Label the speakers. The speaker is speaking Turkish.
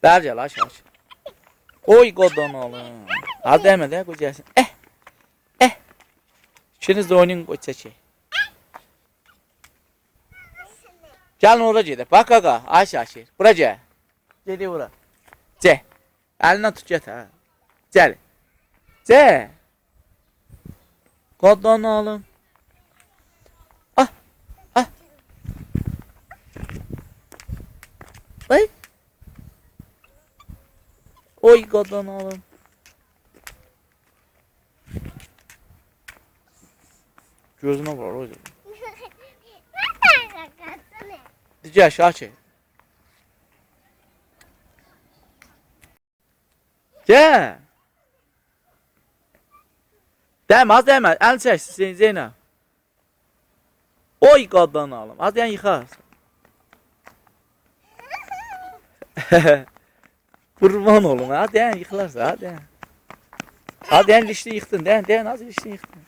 Speaker 1: Ver gel aşağı. Oy kodon oğlum. Az değme de koy gelsin. İkiniz de oynayın koy çeki. Gelin oraya gidelim. Bak kaka aşağı. Buraya gel. Geliyor buraya. Gel. Elinden tut get ha. Gel. Gel. Kodon oğlum. Ay. Oy kodon oğlum. Gözüne var o. Gel aşağı çek. Gel. Değme az değme. El çeksin Zeynep. Oy kodon oğlum. Az yan yıkar. Kurban olun ha. Değen yıkılarsa ha. Değen. Ha değen dişli yıktın. Değen az dişli yıktın.